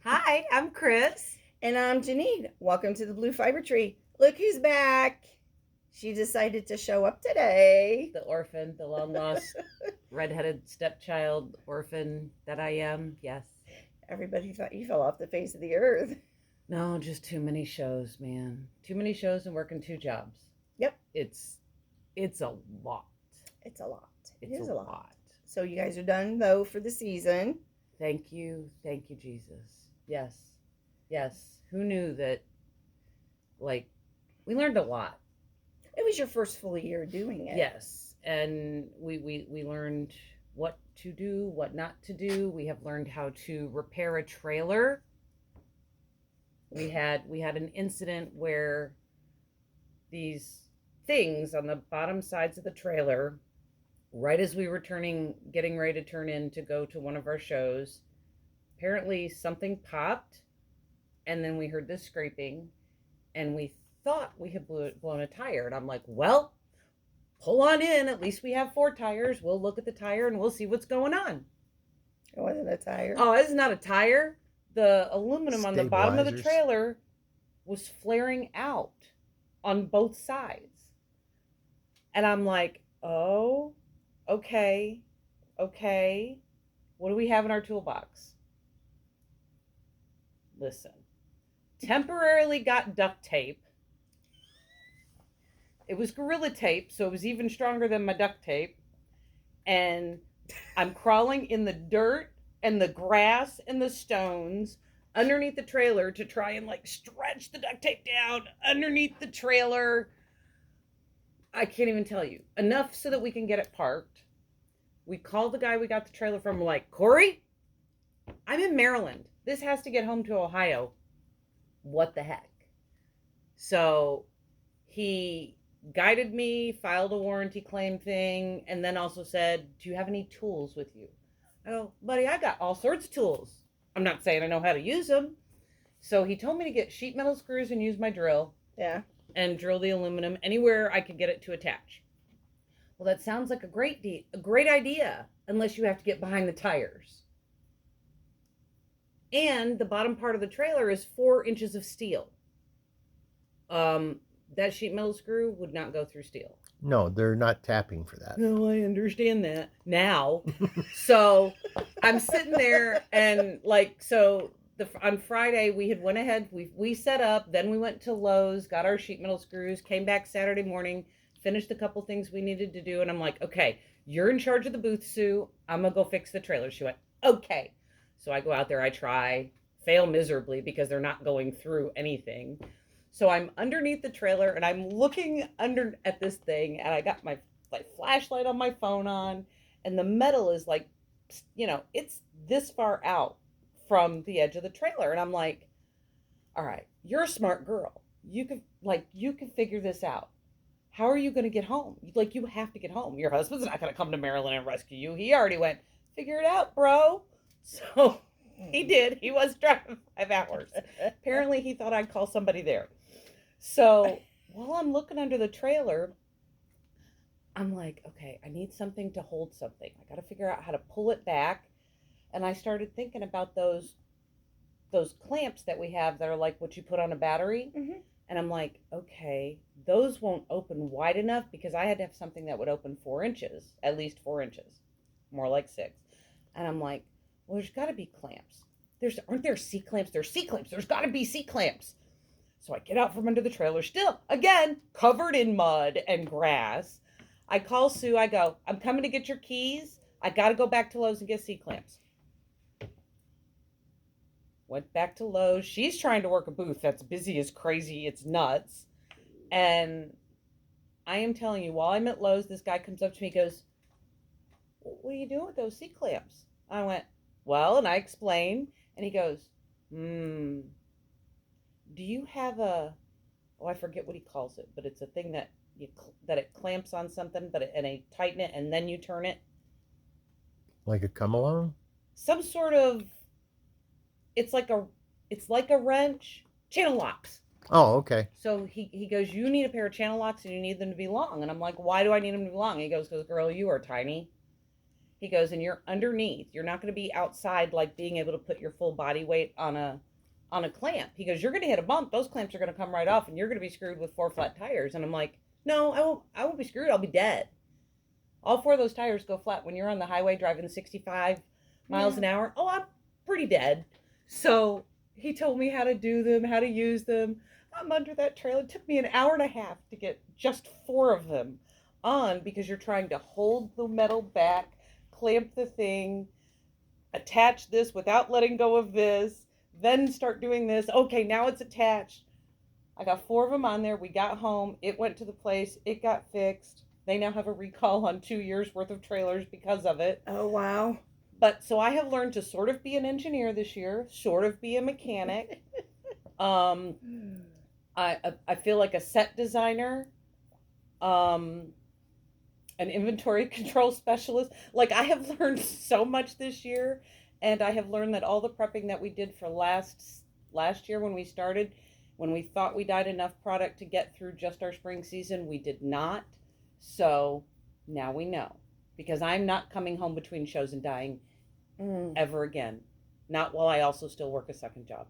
Hi, I'm Kris. And I'm Jeannine. Welcome to the Blue Fiber Tree. Look who's back. She decided to show up today. The orphan, the long lost redheaded stepchild orphan that I am. Yes. Everybody thought you fell off the face of the earth. No, just too many shows, man. Too many shows and working two jobs. Yep. It's a lot. It's a lot. It's It is a a lot. lot. So you guys are done though for the season. Thank you. Thank you, Jesus. Yes. Yes. Who knew that we learned a lot. It was your first full year doing it. Yes. And we learned what to do, what not to do. We have learned how to repair a trailer. We had an incident where these things on the bottom sides of the trailer, right as we were getting ready to turn in to go to one of our shows, apparently something popped, and then we heard this scraping, and we thought we had blown a tire. And I'm like, well, pull on in. At least we have 4 tires. We'll look at the tire and we'll see what's going on. It wasn't a tire. Oh, it's not a tire. The aluminum on the bottom of the Stabilizers. trailer was flaring out on both sides. And I'm like, oh, okay. What do we have in our toolbox? Listen, temporarily got duct tape. It was Gorilla Tape, so it was even stronger than my duct tape. And I'm crawling in the dirt and the grass and the stones underneath the trailer to try and stretch the duct tape down underneath the trailer. I can't even tell you. Enough so that we can get it parked. We called the guy we got the trailer from, like, Corey, I'm in Maryland. This has to get home to Ohio. What the heck? So he guided me, filed a warranty claim thing, and then also said, do you have any tools with you? I go, buddy, I got all sorts of tools. I'm not saying I know how to use them. So he told me to get sheet metal screws and use my drill. Yeah. And drill the aluminum anywhere I could get it to attach. Well, that sounds like a great idea, unless you have to get behind the tires. And the bottom part of the trailer is 4 inches of steel. That sheet metal screw would not go through steel. No, they're not tapping for that. No, I understand that now. So I'm sitting there and on Friday we had went ahead, we set up, then we went to Lowe's, got our sheet metal screws, came back Saturday morning, finished a couple things we needed to do, and I'm like, okay, you're in charge of the booth, Sue. I'm gonna go fix the trailer. She went, okay. So I go out there, I try, fail miserably because they're not going through anything. So I'm underneath the trailer and I'm looking under at this thing, and I got my flashlight on my phone on, and the metal is it's this far out from the edge of the trailer, and I'm like, all right, you're a smart girl. You can figure this out. How are you going to get home? You have to get home. Your husband's not going to come to Maryland and rescue you. He already went, figure it out, bro. So he did. He was driving 5 hours. Apparently he thought I'd call somebody there. So while I'm looking under the trailer, I'm like, okay, I need something to hold something. I got to figure out how to pull it back. And I started thinking about those clamps that we have that are like what you put on a battery. Mm-hmm. And I'm like, okay, those won't open wide enough because I had to have something that would open 4 inches, at least 4 inches, more like 6. And I'm like, well, there's got to be clamps. Aren't there C-clamps? There's C-clamps. There's got to be C-clamps. So I get out from under the trailer, still, again, covered in mud and grass. I call Sue. I go, I'm coming to get your keys. I got to go back to Lowe's and get C-clamps. Went back to Lowe's. She's trying to work a booth that's busy as crazy. It's nuts. And I am telling you, while I'm at Lowe's, this guy comes up to me and goes, what are you doing with those C-clamps? I went, well, and I explained. And he goes, do you have I forget what he calls it, but it's a thing that it clamps on something, and they tighten it and then you turn it. Like a come along? Some sort of, it's like a wrench. Channel locks. Oh, okay. So he goes, you need a pair of channel locks and you need them to be long. And I'm like, why do I need them to be long? He goes, because girl, you are tiny. He goes, and you're underneath. You're not going to be outside, like being able to put your full body weight on a clamp. He goes, you're going to hit a bump. Those clamps are going to come right off, and you're going to be screwed with 4 flat tires. And I'm like, no, I won't be screwed. I'll be dead. All 4 of those tires go flat when you're on the highway driving 65 miles an hour. Oh, I'm pretty dead. So he told me how to do them, how to use them. I'm under that trailer. It took me an hour and a half to get just 4 of them on, because you're trying to hold the metal back, clamp the thing, attach this without letting go of this, then start doing this. Okay, now it's attached. I got 4 of them on there. We got home. It went to the place. It got fixed. They now have a recall on 2 years worth of trailers because of it. Oh, wow. But so I have learned to sort of be an engineer this year, sort of be a mechanic. I feel like a set designer, an inventory control specialist. Like, I have learned so much this year, and I have learned that all the prepping that we did for last year when we started, when we thought we'd had enough product to get through just our spring season, we did not. So now we know, because I'm not coming home between shows and dying ever again. Not while I also still work a second job.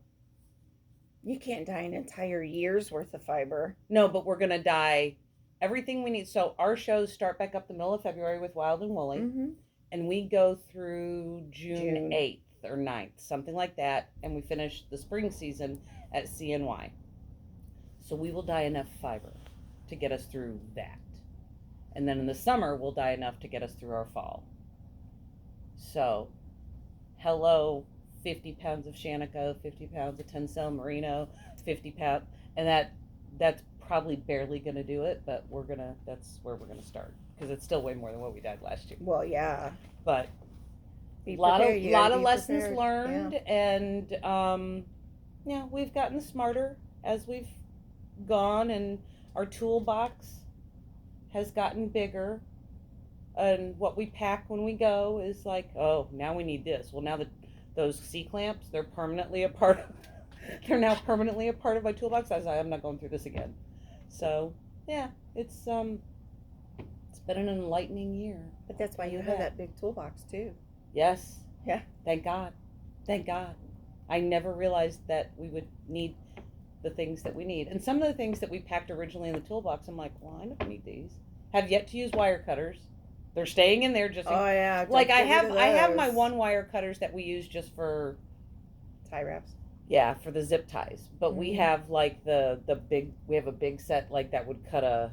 You can't dye an entire year's worth of fiber. No, but we're going to dye everything we need. So our shows start back up the middle of February with Wild and Woolly, and we go through June 8th or 9th, something like that, and we finish the spring season at CNY. So we will dye enough fiber to get us through that. And then in the summer, we'll dye enough to get us through our fall. So, hello, 50 pounds of Shanico, 50 pounds of Tencel Merino, 50 pounds, and that's probably barely going to do it, but that's where we're going to start, because it's still way more than what we dyed last year. Well, yeah. But a lot of lessons learned, and yeah, we've gotten smarter as we've gone, and our toolbox has gotten bigger, and what we pack when we go is like, oh, now we need this. Well, now that those C clamps, they're now permanently a part of my toolbox. I was like, I'm not going through this again. So yeah, it's been an enlightening year. But that's why you have that big toolbox too. Yes. Yeah. Thank God. I never realized that we would need the things that we need. And some of the things that we packed originally in the toolbox, I'm like, well, I don't need these. Have yet to use wire cutters. They're staying in there just oh yeah. Like I have my 1 wire cutters that we use just for tie wraps. Yeah, for the zip ties. But we have like the big, we have a big set like that would cut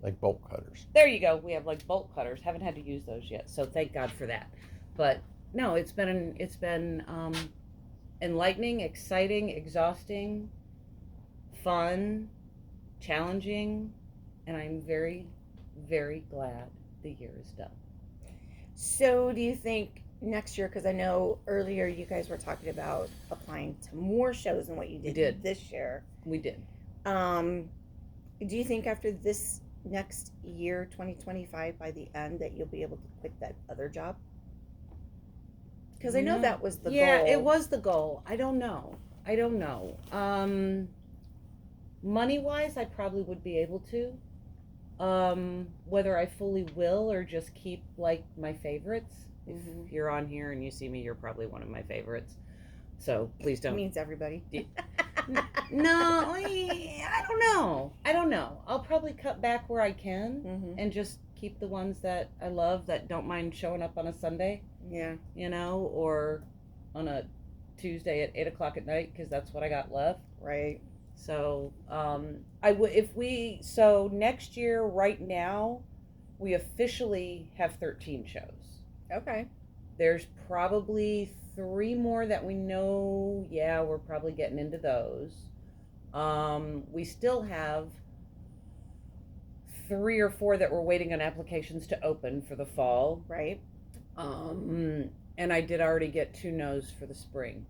like bolt cutters. There you go. We have like bolt cutters. Haven't had to use those yet. So thank God for that. But no, it's been enlightening, exciting, exhausting, fun, challenging, and I'm very, very glad the year is done. So do you think next year, because I know earlier you guys were talking about applying to more shows than what you did this year. We did. Do you think after this next year, 2025, by the end, that you'll be able to quit that other job? Because I know that was the goal. Yeah, it was the goal. I don't know. Money-wise, I probably would be able to. Whether I fully will or just keep like my favorites. If you're on here and you see me, you're probably one of my favorites. So please don't. It means everybody. No, I don't know. I'll probably cut back where I can and just keep the ones that I love, that don't mind showing up on a Sunday. Yeah. Or on a Tuesday at 8:00 at night, because that's what I got left. Right. So so next year, right now, we officially have 13 shows. Okay. There's probably 3 more that we know. Yeah, we're probably getting into those. We still have 3 or 4 that we're waiting on applications to open for the fall. Right. And I did already get 2 no's for the spring.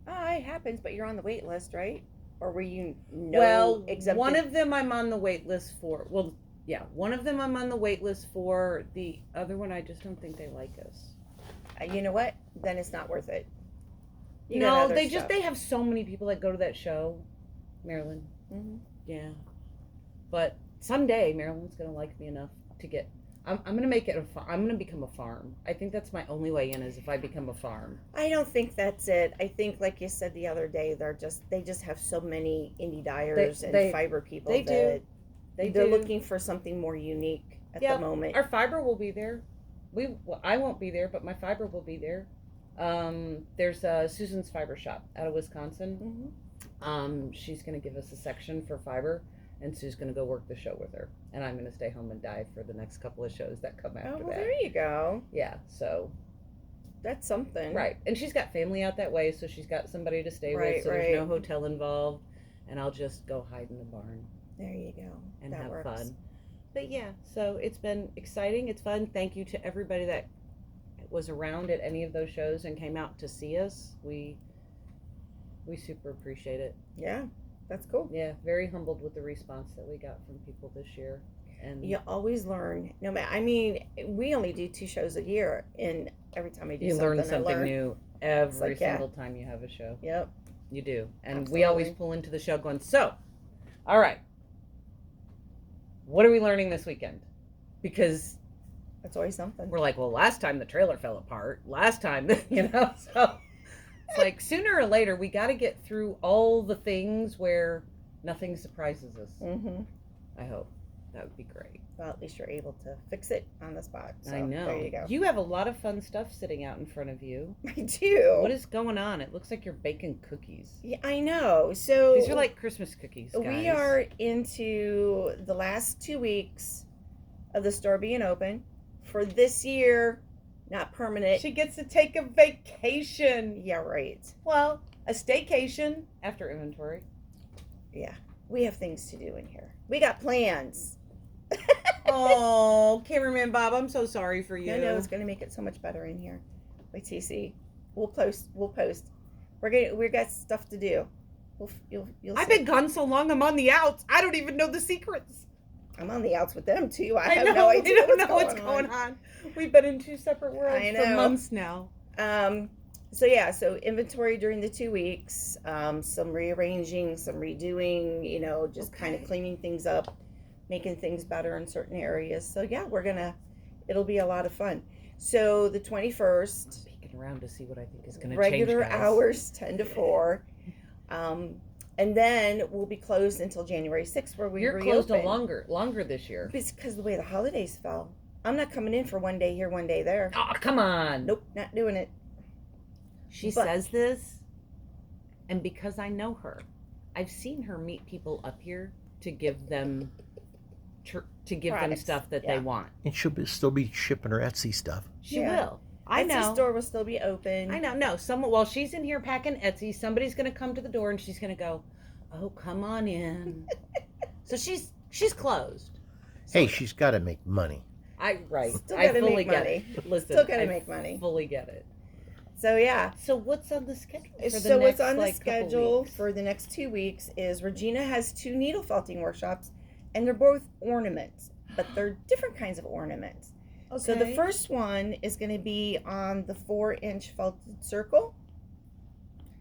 It happens, but you're on the wait list, right? Or were you exempted? One of them I'm on the wait list for. Well, yeah, one of them I'm on the wait list for. The other one, I just don't think they like us. You know what? Then it's not worth it. They have so many people that go to that show, Marilyn. Yeah, but someday Marilyn's gonna like me enough to get. I'm gonna make it I'm gonna become a farm. I think that's my only way in is if I become a farm. I don't think that's it. I think, like you said the other day, they just have so many indie dyers and fiber people they that do. they're looking for something more unique at the moment. Our fiber will be there. I won't be there, but my fiber will be there. There's Susan's Fiber Shop out of Wisconsin. Mm-hmm. She's going to give us a section for fiber, and Sue's going to go work the show with her. And I'm going to stay home and dive for the next couple of shows that come after that. There you go. Yeah, so. That's something. Right. And she's got family out that way, so she's got somebody to stay with, so there's no hotel involved. And I'll just go hide in the barn. There you go. And that have works. fun. But yeah, so it's been exciting. It's fun. Thank you to everybody that was around at any of those shows and came out to see us. We super appreciate it. Yeah, that's cool. Yeah, very humbled with the response that we got from people this year. And you always learn. No matter. I mean, we only do 2 shows a year, and every time I do something, learn something new every like, single time you have a show. Yep, you do. And absolutely. We always pull into the show going, so, all right, what are we learning this weekend? Because that's always something. We're like, well, last time the trailer fell apart. Last time, so it's like sooner or later we got to get through all the things where nothing surprises us. Mm-hmm. I hope. That would be great. Well, at least you're able to fix it on the spot. So I know. There you go. You have a lot of fun stuff sitting out in front of you. I do. What is going on? It looks like you're baking cookies. Yeah, I know. So these are like Christmas cookies, guys. We are into the last 2 weeks of the store being open for this year, not permanent. She gets to take a vacation. Yeah, right. Well, a staycation after inventory. Yeah, we have things to do in here. We got plans. Oh, cameraman Bob, I'm so sorry for you. No, it's going to make it so much better in here. Wait till you see. We'll post. We got stuff to do. You'll I've see. been gone so long. I'm on the outs. I don't even know the secrets. I'm on the outs with them too. I know, have no idea. We don't know what's going on. We've been in 2 separate worlds for months now. So inventory during the 2 weeks, some rearranging, some redoing, just kind of cleaning things up, making things better in certain areas. So yeah, it'll be a lot of fun. So the 21st, I'm peeking around to see what I think is going to change. Regular hours, 10 to 4. And then we'll be closed until January 6th, where we You're reopen. closed longer this year. It's because of the way the holidays fell. I'm not coming in for one day here, one day there. Oh, come on. Nope, not doing it. She says this, and because I know her, I've seen her meet people up here to give them Products. Stuff that they want. And she'll still be shipping her Etsy stuff. She will. I know. Etsy store will still be open. I know. No, while she's in here packing Etsy, somebody's going to come to the door and she's going to go, "Oh, come on in." So she's closed. Hey, she's got to make money. I Still gotta fully make get money. it. Listen, Still gotta make money. Fully get it. So yeah. So what's on the schedule? What's on the schedule for the next 2 weeks is Regina has 2 needle felting workshops, and they're both ornaments, but they're different kinds of ornaments. Okay. So the first one is going to be on the 4-inch felted circle.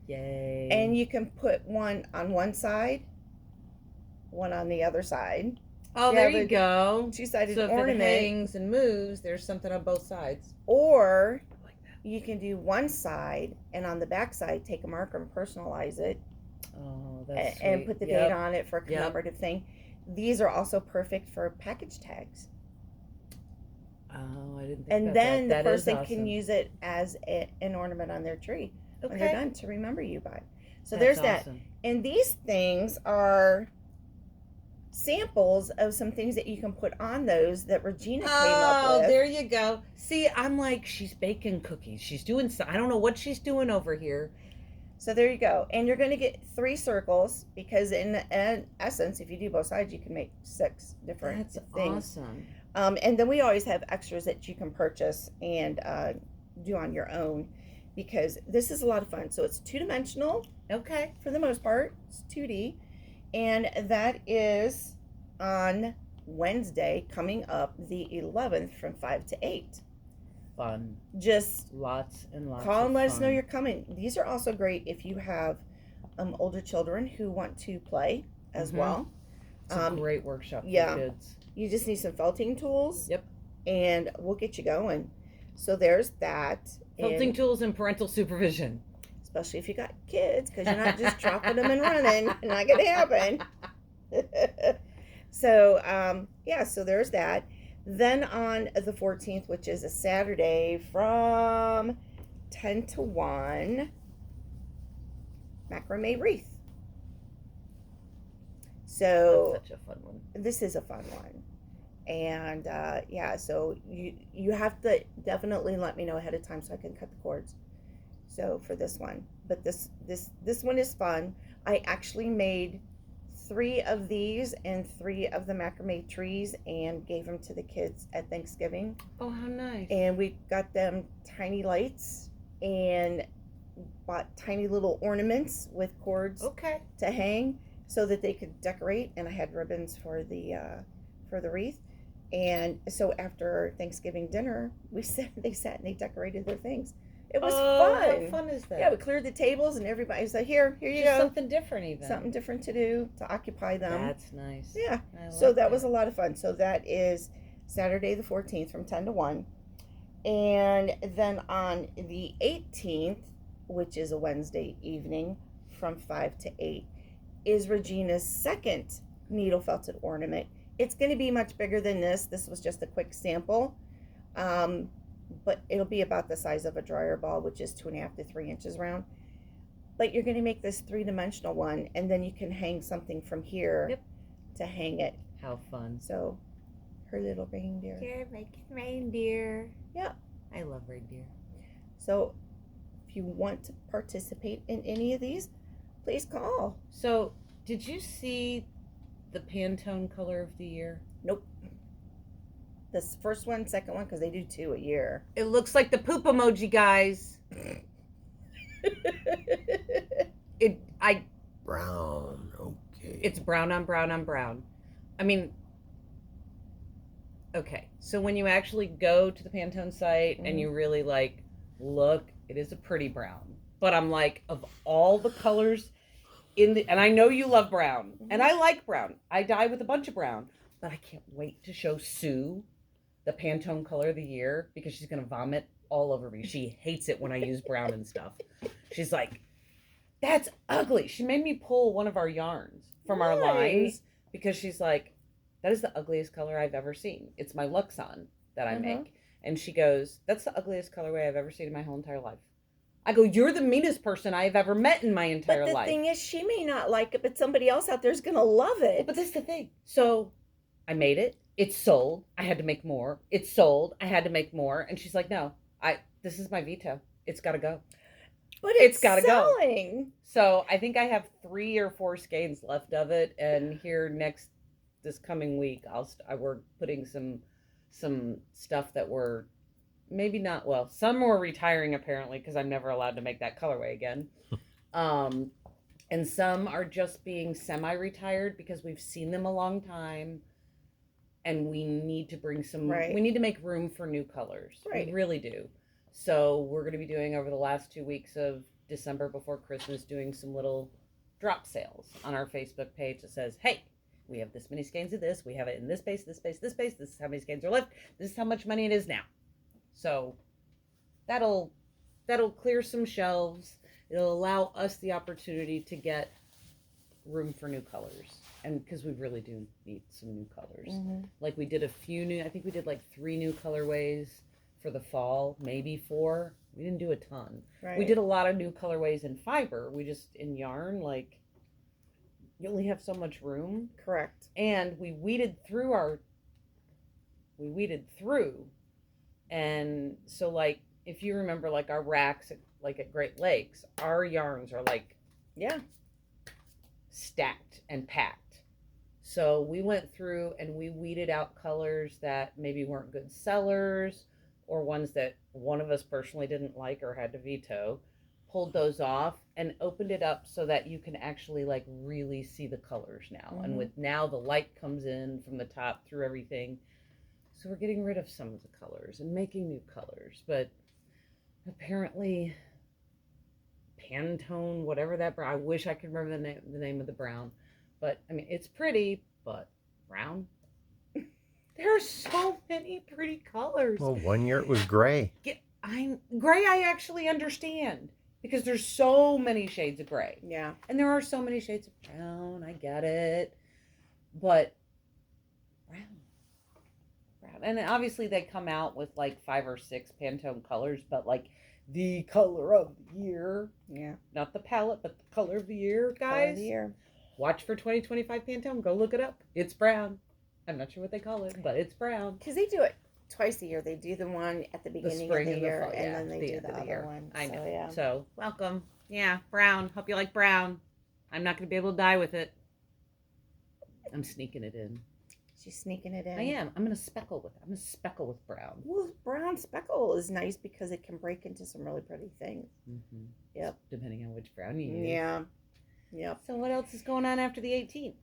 Yay. And you can put one on one side, one on the other side. Oh, there you go. 2-sided so if ornament. it hangs and moves, there's something on both sides. Or you can do one side, and on the back side, take a marker and personalize it. Oh, that's and sweet. put the date on it for a commemorative thing. These are also perfect for package tags. Oh, I didn't think And about then that. the That is person awesome. can use it as an ornament on their tree when they're Okay. done to remember you by. So That's there's that. awesome. And these things are samples of some things that you can put on those that Regina came up Oh, with. there you go. See, I'm like, she's baking cookies. She's doing I don't know what she's doing over here. So there you go. And you're going to get 3 circles because in essence, if you do both sides, you can make 6 different That's things. awesome. And then we always have extras that you can purchase and do on your own because this is a lot of fun. So it's 2-dimensional Okay. for the most part. It's 2D. And that is on Wednesday coming up the 11th from 5 to 8. Fun. Just Lots and lots call of and let us fun. know you're coming. These are also great if you have older children who want to play as Mhm. well. It's a great workshop for yeah. kids. You just need some felting tools. Yep. and we'll get you going. So there's that. Quilting And tools and parental supervision. especially if you got kids, because you're not just dropping them and running. Not going to happen. So, yeah, so there's that. Then on the 14th, which is a Saturday from 10 to 1, Macrame Wreath. So That's such a fun one. this is a fun one. And yeah, so you have to definitely let me know ahead of time so I can cut the cords. So for this one, but this one is fun. I actually made 3 of these and 3 of the macrame trees and gave them to the kids at Thanksgiving. Oh, how nice. And we got them tiny lights and bought tiny little ornaments with cords Okay. to hang so that they could decorate. And I had ribbons for the wreath. And so after Thanksgiving dinner, they sat and they decorated their things. It was fun. How fun is that? Yeah, we cleared the tables and everybody was like, here you Just go. something different even. Something different to do to occupy them. That's nice. Yeah. I So like that was a lot of fun. So that is Saturday the 14th from 10 to 1. And then on the 18th, which is a Wednesday evening from 5 to 8, is Regina's second needle felted ornament. It's going to be much bigger than this. This was just a quick sample. But it'll be about the size of a dryer ball, which is 2.5 to 3 inches round. But you're going to make this 3-dimensional one, and then you can hang something from here to hang it. How fun. So, her little reindeer. You're making reindeer. Yeah. I love reindeer. So, if you want to participate in any of these, please call. So, did you see the Pantone color of the year? Nope. This first one, second one, because they do 2 a year. It looks like the poop emoji, guys. Brown. Okay. It's brown on brown on brown. I mean, okay. So when you actually go to the Pantone site and you really look, it is a pretty brown. But I'm like, of all the colors and I know you love brown, and I like brown. I dye with a bunch of brown, but I can't wait to show Sue the Pantone color of the year because she's gonna vomit all over me. She hates it when I use brown and stuff. She's like, that's ugly. She made me pull one of our yarns from our lines because she's like, that is the ugliest color I've ever seen. It's my Luxon that I make. And she goes, that's the ugliest colorway I've ever seen in my whole entire life. I go, you're the meanest person I have ever met in my entire life. But the thing is, she may not like it, but somebody else out there is going to love it. But that's the thing. So I made it. It sold. I had to make more. It sold. I had to make more. And she's like, no, this is my veto. It's got to go. But it's gotta selling. Go. So I think I have 3 or 4 skeins left of it. And here this coming week, we're putting some stuff that we're maybe not, well, some were retiring apparently because I'm never allowed to make that colorway again. And some are just being semi-retired because we've seen them a long time. And we need to bring we need to make room for new colors. Right. We really do. So we're going to be doing over the last 2 weeks of December before Christmas, doing some little drop sales on our Facebook page that says, hey, we have this many skeins of this. We have it in this space, this space, this space. This is how many skeins are left. This is how much money it is now. So that'll clear some shelves. It'll allow us the opportunity to get room for new colors. And because we really do need some new colors. Like we did I think we did 3 new colorways for the fall, maybe 4. We didn't do a ton. Right. We did a lot of new colorways in fiber. We just, in yarn, you only have so much room. Correct. And we weeded through. And so if you remember our racks at Great Lakes, our yarns are stacked and packed. So we went through and we weeded out colors that maybe weren't good sellers or ones that one of us personally didn't like or had to veto, pulled those off and opened it up so that you can actually really see the colors now. And with now the light comes in from the top through everything. So we're getting rid of some of the colors and making new colors. But apparently Pantone, whatever that brown, I wish I could remember the name of the brown. But I mean, it's pretty, but brown. There are so many pretty colors. Well, one year it was gray. Gray I actually understand because there's so many shades of gray. Yeah. And there are so many shades of brown. I get it. But brown. And obviously they come out with like 5 or 6 Pantone colors, but like the color of the year. Yeah. Not the palette, but the color of the year, guys. Color of the year. Watch for 2025 Pantone. Go look it up. It's brown. I'm not sure what they call it, but it's brown. Because they do it twice a year. They do the one at the beginning of the year, fall, and then they do the other year. one. I know. So, yeah. So, welcome. Yeah, brown. Hope you like brown. I'm not going to be able to die with it. I'm sneaking it in. She's sneaking it in. I am. I'm going to speckle with it. I'm going to speckle with brown. Well, brown speckle is nice because it can break into some really pretty things. Mm-hmm. Yep. Depending on which brown you use. Yeah. Yep. So, what else is going on after the 18th?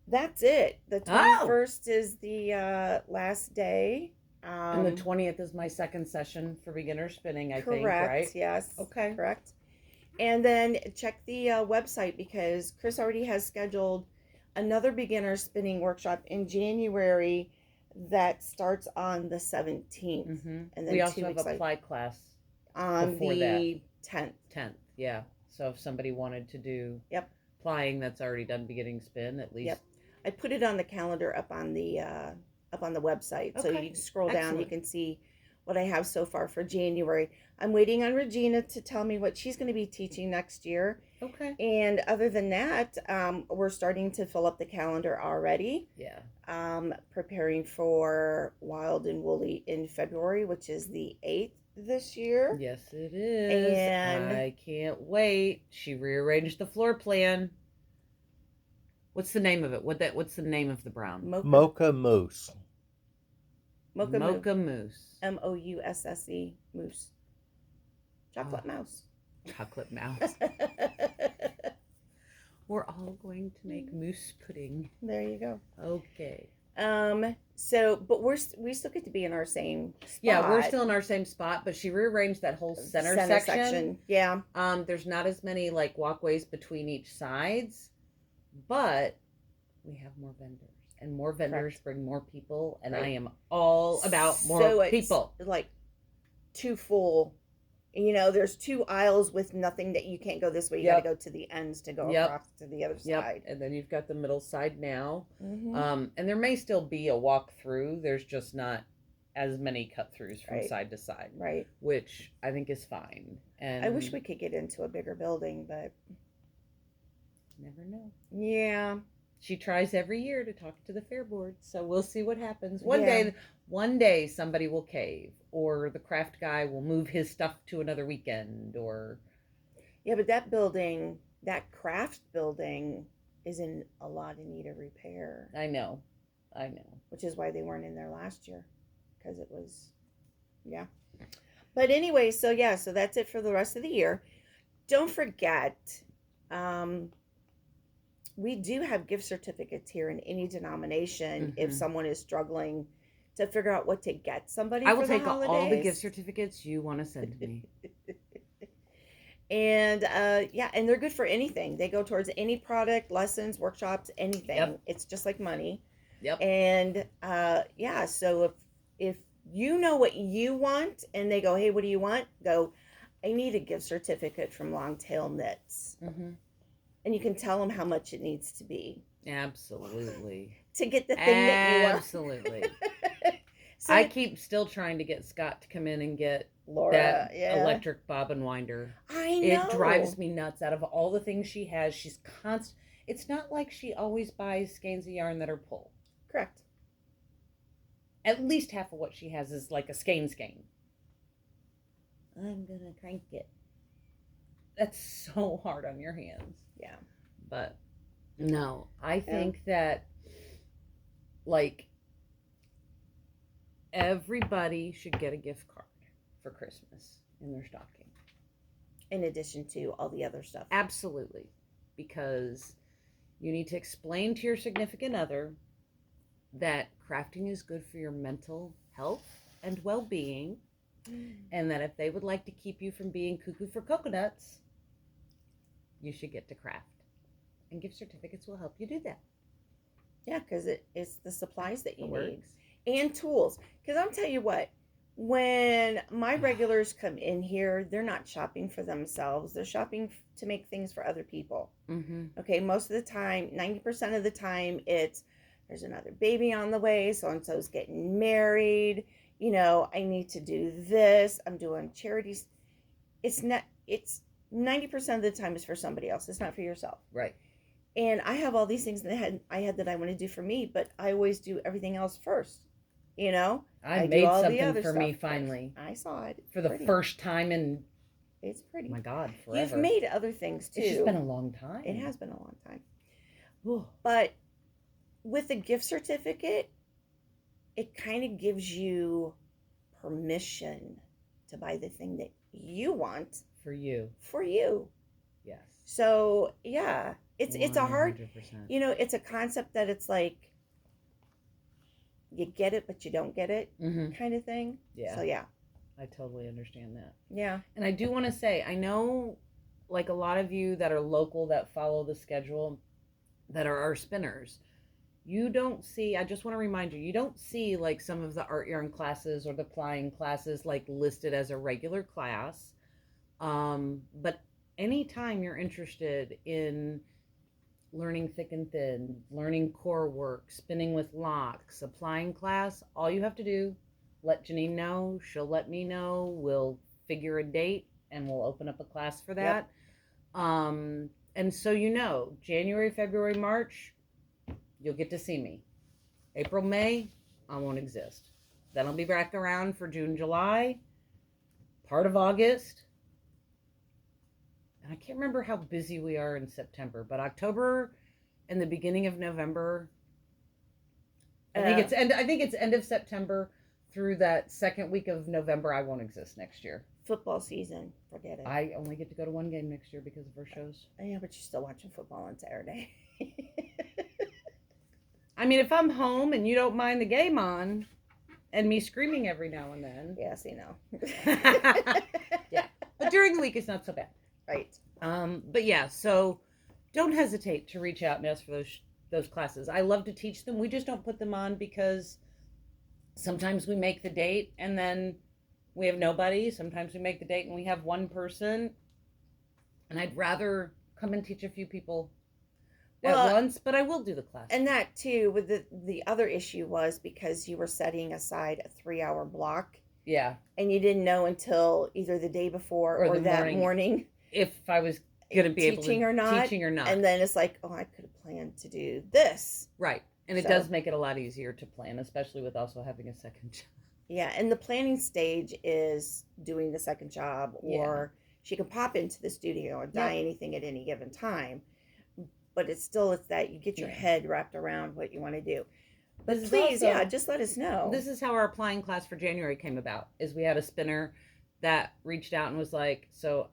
That's it. The 21st is the last day. And the 20th is my second session for beginner spinning, I think, correct, right? Yes. Okay. Correct. And then check the website because Kris already has scheduled another beginner spinning workshop in January that starts on the 17th. Mm-hmm. And then we 2 also have weeks a Ply class on before the 10th. 10th, yeah. So if somebody wanted to do Yep. plying that's already done beginning spin, at least. Yep. I put it on the calendar up on the website. So Okay. you scroll down, you Excellent. can see what I have so far for January. I'm waiting on Regina to tell me what she's going to be teaching next year. Okay. And other than that, we're starting to fill up the calendar already. Yeah. Preparing for Wild and Woolly in February, which is the 8th this year. Yes, it is. And I can't wait. She rearranged the floor plan. What's the name of it? What's the name of the brown? Mocha mousse. Mocha mousse. Mousse. Mousse. Chocolate mouse. Chocolate mouse. We're all going to make mousse pudding. There you go. Okay. So, but we still get to be in our same spot. Yeah, we're still in our same spot, but she rearranged that whole center section. Yeah. There's not as many like walkways between each sides, but we have more vendors. And more vendors bring more people, and I am all about more people. Like 2 full, there's 2 aisles with nothing that you can't go this way. You got to go to the ends to go across to the other side. And then you've got the middle side now. Mm-hmm. And there may still be a walk through. There's just not as many cut throughs from side to side. Right. Which I think is fine. And I wish we could get into a bigger building, but never know. Yeah. She tries every year to talk to the fair board, so we'll see what happens. One day somebody will cave, or the craft guy will move his stuff to another weekend, or... Yeah, but that craft building is in a lot of need of repair. I know. Which is why they weren't in there last year, because it was, yeah. But anyway, so that's it for the rest of the year. Don't forget, we do have gift certificates here in any denomination if someone is struggling to figure out what to get somebody. I will for the take holidays. all the gift certificates you want to send me. And and they're good for anything. They go towards any product, lessons, workshops, anything. Yep. It's just like money. Yep. And so if you know what you want and they go, hey, what do you want? Go, I need a gift certificate from Longtail Knits. Mm-hmm. And you can tell them how much it needs to be. Absolutely. To get the thing that you want. Absolutely. So I keep still trying to get Scott to come in and get Laura, that electric bobbin winder. I know. It drives me nuts. Out of all the things she has, she's constant. It's not like she always buys skeins of yarn that are pull. Correct. At least half of what she has is like a skein. I'm going to crank it. That's so hard on your hands. Yeah. But no, I think that like everybody should get a gift card for Christmas in their stocking. In addition to all the other stuff. Absolutely. Because you need to explain to your significant other that crafting is good for your mental health and well-being, and that if they would like to keep you from being cuckoo for coconuts, you should get to craft. And gift certificates will help you do that. Yeah, because it's the supplies that you need. and tools. Because I'm tell you what, when my regulars come in here, they're not shopping for themselves. They're shopping to make things for other people. Mm-hmm. Okay, most of the time, 90% of the time, it's there's another baby on the way, so and so's getting married. You know, I need to do this. I'm doing charities. It's 90% of the time is for somebody else. It's not for yourself. Right. And I have all these things that I had that I want to do for me, but I always do everything else first. You know, I do made all the something other for stuff me first. finally. I saw it. For the Pretty. first time in, It's pretty. oh my God, forever. You've made other things too. It's just been a long time. It has been a long time. Ooh. But with a gift certificate, it kind of gives you permission to buy the thing that you want For you. for you. Yes. So yeah, it's a hard, 100%. you know, it's a concept that it's like you get it but you don't get it Mm-hmm. kind of thing. Yeah. So yeah. I totally understand that. Yeah. And I do want to say, I know like a lot of you that are local that follow the schedule that are our spinners, you don't see, I just want to remind you, you don't see like some of the art yarn classes or the plying classes like listed as a regular class. But anytime you're interested in learning thick and thin, learning core work, spinning with locks, applying class, all you have to do, let Jeannine know, she'll let me know, we'll figure a date and we'll open up a class for that. Yep. And so you know, January, February, March, you'll get to see me. April, May, I won't exist. Then I'll be back around for June, July, part of August. And I can't remember how busy we are in September, but October and the beginning of November, I think it's end of September through that second week of November, I won't exist next year. Football season, forget it. I only get to go to one game next year because of our shows. Yeah, but you're still watching football on Saturday. I mean, if I'm home and you don't mind the game on and me screaming every now and then. Yes, you know. Yeah. But during the week, it's not so bad. Right. But yeah, so don't hesitate to reach out and ask for those classes. I love to teach them. We just don't put them on because sometimes we make the date and then we have nobody. Sometimes we make the date and we have one person. And I'd rather come and teach a few people at once, but I will do the class. And that too, with the other issue was because you were setting aside a 3-hour block. Yeah. And you didn't know until either the day before or that morning if I was going to be able to teaching or not. And then it's like, oh, I could have planned to do this. Right. And it does make it a lot easier to plan, especially with also having a second job. Yeah. And the planning stage is doing the second job, or she can pop into the studio and dye anything at any given time. But it's that you get your head wrapped around what you want to do. But please, just let us know. This is how our applying class for January came about, is we had a spinner that reached out and was like, so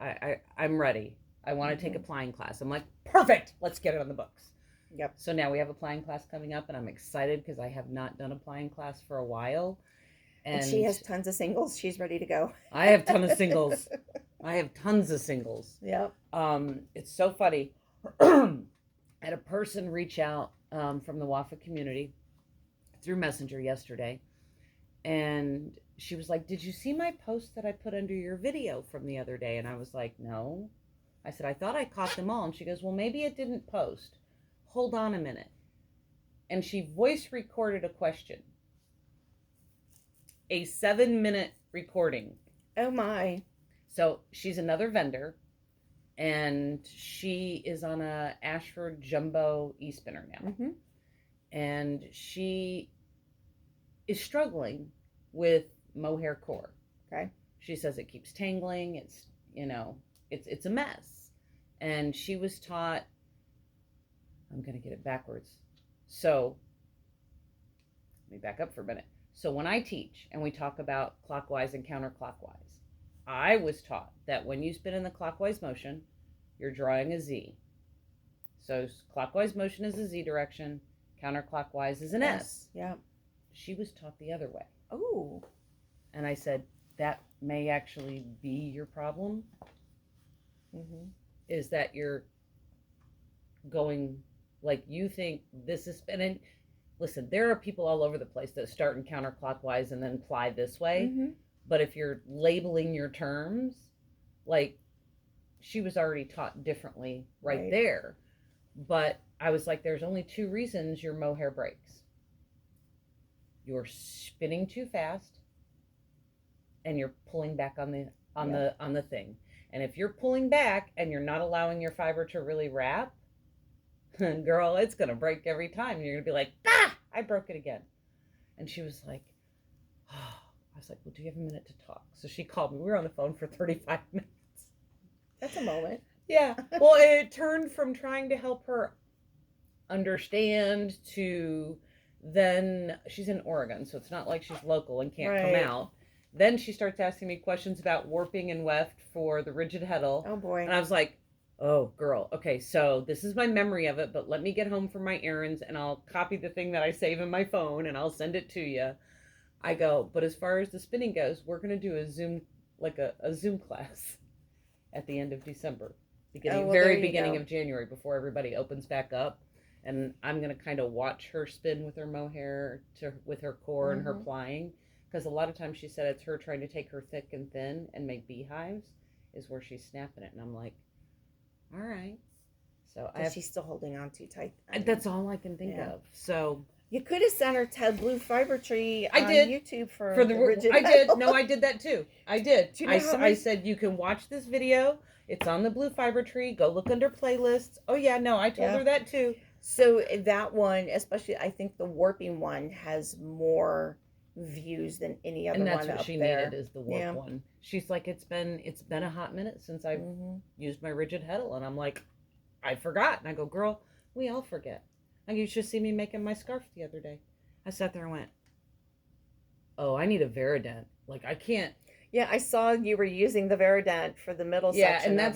I'm ready. I want to take a applying class. I'm like, perfect. Let's get it on the books. Yep. So now we have a applying class coming up and I'm excited because I have not done a applying class for a while. And she has tons of singles. She's ready to go. I have tons of singles. Yep. It's so funny. I had a person reach out from the WAFA community through Messenger yesterday, and she was like, did you see my post that I put under your video from the other day? And I was like, no. I said, I thought I caught them all. And she goes, well, maybe it didn't post. Hold on a minute. And she voice recorded a question. A 7-minute recording. Oh my. So she's another vendor, and she is on a Ashford Jumbo e-spinner now. Mm-hmm. And she is struggling with mohair core. Okay. She says it keeps tangling. It's, it's a mess. And she was taught, I'm going to get it backwards. So let me back up for a minute. So when I teach and we talk about clockwise and counterclockwise, I was taught that when you spin in the clockwise motion, you're drawing a Z. So clockwise motion is a Z direction, counterclockwise is an S. Yeah. She was taught the other way. Oh. And I said, that may actually be your problem. Mm-hmm. Is that you're going, like, you think this is spinning. listen, there are people all over the place that start in counterclockwise and then ply this way. Mm-hmm. But if you're labeling your terms, like, she was already taught differently right there. But I was like, there's only 2 reasons your mohair breaks. You're spinning too fast, and you're pulling back on the thing. And if you're pulling back and you're not allowing your fiber to really wrap, girl, it's gonna break every time. And you're gonna be like, ah, I broke it again. And she was like, oh. I was like, well, do you have a minute to talk? So she called me. We were on the phone for 35 minutes. That's a moment. Yeah. Well, it turned from trying to help her understand to then she's in Oregon, so it's not like she's local and can't come out. Then she starts asking me questions about warping and weft for the rigid heddle. Oh boy. And I was like, oh girl, okay, so this is my memory of it, but let me get home from my errands and I'll copy the thing that I save in my phone and I'll send it to you. I go, but as far as the spinning goes, we're gonna do a Zoom, like a Zoom class at the end of December. Very beginning of January, before everybody opens back up. And I'm going to kind of watch her spin with her mohair with her core and her plying. Because a lot of times she said it's her trying to take her thick and thin and make beehives is where she's snapping it. And I'm like, all right. So she's still holding on too tight. That's all I can think of. So you could have sent her to Blue Fiber Tree on YouTube for the rigid I did. No, I did that too. I did. Do you know I said, you can watch this video. It's on the Blue Fiber Tree. Go look under playlists. Oh yeah, no, I told her that too. So that one, especially, I think the warping one has more views than any other one. And that's what she there. needed, is the warp one. She's like, it's been a hot minute since I've used my rigid heddle, and I'm like, I forgot. And I go, girl, we all forget. And you should see me making my scarf the other day. I sat there and went, oh, I need a Verident. Like, I can't. Yeah, I saw you were using the Verident for the middle section. Yeah, and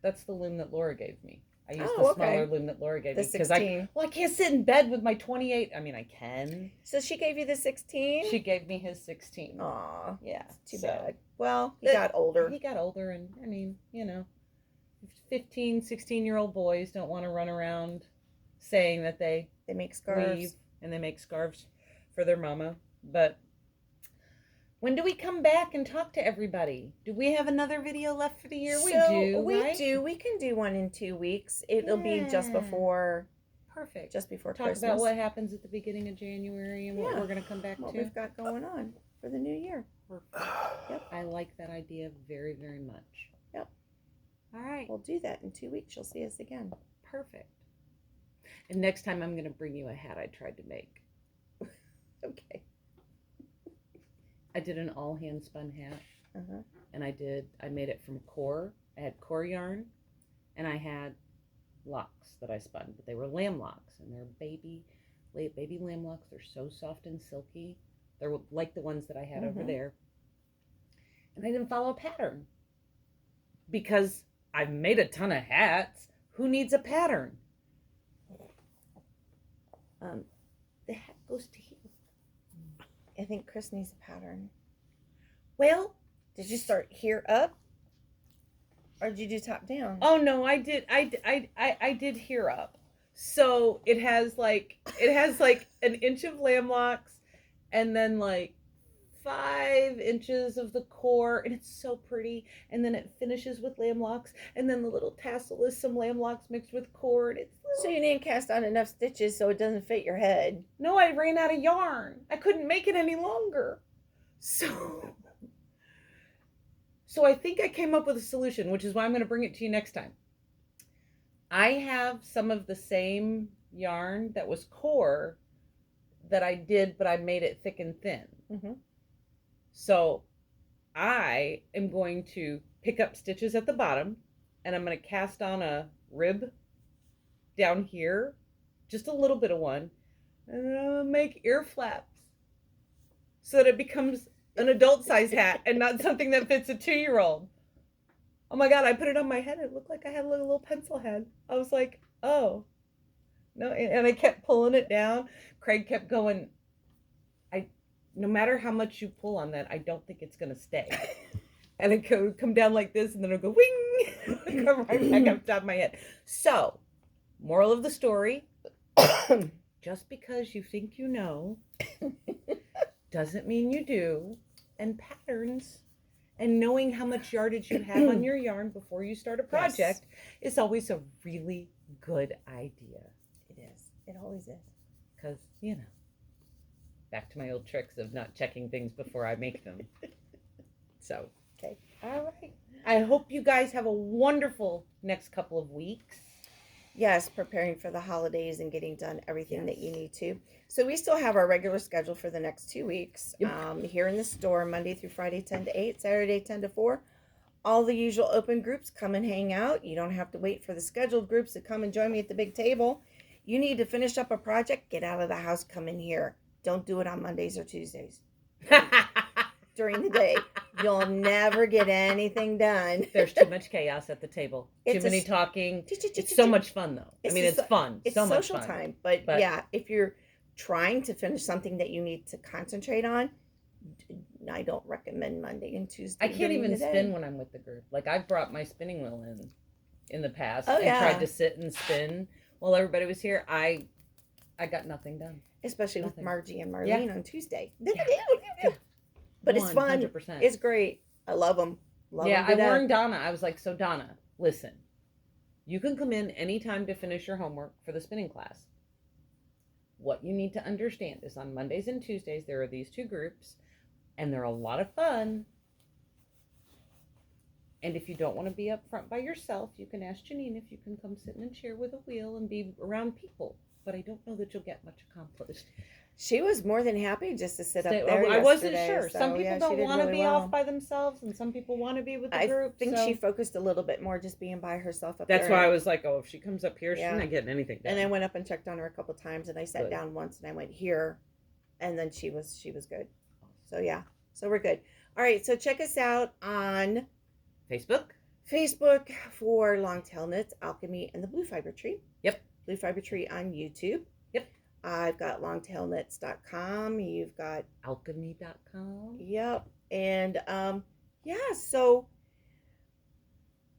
that's the loom that Laura gave me. I used the smaller loom that Laura gave me. The 16. I can't sit in bed with my 28. I mean, I can. So she gave you the 16? She gave me his 16. Aw. Yeah. Too bad. Well, he got older. He got older, and I mean, 15, 16-year-old boys don't want to run around saying that they make scarves. Weave and they make scarves for their mama. But when do we come back and talk to everybody? Do we have another video left for the year? We do. We can do one in 2 weeks. It'll be just before. Perfect. Just before Talk Christmas. about what happens at the beginning of January and what we're going to come back to. What we've got going on for the new year. Perfect. Yep. I like that idea very, very much. Yep. All right. We'll do that in 2 weeks. You'll see us again. Perfect. And next time I'm going to bring you a hat I tried to make. Okay. I did an all hand spun hat, and I made it from core. I had core yarn, and I had locks that I spun, but they were lamb locks, and they're baby lamb locks. They're so soft and silky. They're like the ones that I had over there. And I didn't follow a pattern because I've made a ton of hats. Who needs a pattern? The hat goes to here. I think Kris needs a pattern. Well, did you start here up, or did you do top down? Oh no, I did. I did here up. So it has like an inch of lamb locks, and then like 5 inches of the core, and it's so pretty. And then it finishes with lamb locks, and then the little tassel is some lamb locks mixed with core, and it's so you didn't cast on enough stitches so it doesn't fit your head. No, I ran out of yarn. I couldn't make it any longer. So I think I came up with a solution, which is why I'm going to bring it to you next time. I have some of the same yarn that was core that I did, but I made it thick and thin. So I am going to pick up stitches at the bottom, and I'm going to cast on a rib down here, just a little bit of one, and I'll make ear flaps so that it becomes an adult size hat and not something that fits a 2-year-old. Oh my God, I put it on my head. It looked like I had a little pencil head. I was like, oh. No, and I kept pulling it down. Craig kept going, no matter how much you pull on that, I don't think it's going to stay. And it would come down like this, and then it would go wing, come right back up top of my head. So, moral of the story, just because you think you know doesn't mean you do. And patterns and knowing how much yardage you have on your yarn before you start a project is always a really good idea. It is. It always is. Because, back to my old tricks of not checking things before I make them. So, Okay. all right. I hope you guys have a wonderful next couple of weeks. Yes, preparing for the holidays and getting done everything that you Yes. need to. So we still have our regular schedule for the next 2 weeks. Yep. Here in the store, Monday through Friday, 10 to 8, Saturday, 10 to 4. All the usual open groups, come and hang out. You don't have to wait for the scheduled groups to come and join me at the big table. You need to finish up a project, get out of the house, come in here. Don't do it on Mondays or Tuesdays during the day. You'll never get anything done. There's too much chaos at the table. Too many talking. It's so much fun, though. It's fun. It's so much social fun. time. But yeah, if you're trying to finish something that you need to concentrate on, I don't recommend Monday and Tuesday. I can't even spin when I'm with the group. Like, I've brought my spinning wheel in the past and tried to sit and spin while everybody was here. I got nothing done. Especially Nothing. with Margie and Marlene on Tuesday. Yeah. But it's fun. 100%. It's great. I love them. I warned Donna. I was like, so Donna, listen. You can come in anytime to finish your homework for the spinning class. What you need to understand is on Mondays and Tuesdays, there are these two groups, and they're a lot of fun. And if you don't want to be up front by yourself, you can ask Jeannine if you can come sit in a chair with a wheel and be around people. But I don't know that you'll get much accomplished. She was more than happy just to sit up there. I wasn't yesterday, sure. so, Some people don't want to really be off by themselves, and some people want to be with the group. I think so. she focused a little bit more just being by herself up That's there. why I was like, oh, if she comes up here, she's not getting anything done. And I went up and checked on her a couple times, and I sat down once, and I went here, and then she was good. So yeah, so we're good. All right, so check us out on Facebook for Longtail Knits, Alchemy, and the Blue Fiber Tree. Yep. Blue Fiber Tree on YouTube. Yep. I've got longtailknits.com. You've got alk&me.com. Yep. And so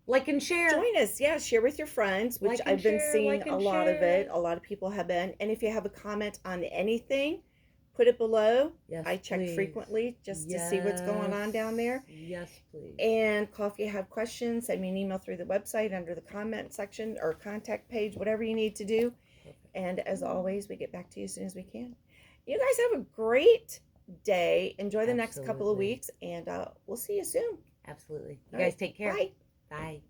like and share. Join us. Yeah, share with your friends, which I've been seeing a lot of it. A lot of people have been. And if you have a comment on anything, put it below. Yes, I check frequently just to see what's going on down there. Yes, please. And call if you have questions. Send me an email through the website under the comment section or contact page, whatever you need to do. And as always, we get back to you as soon as we can. You guys have a great day. Enjoy the next couple of weeks, and we'll see you soon. Absolutely. You guys take care. Bye. Bye.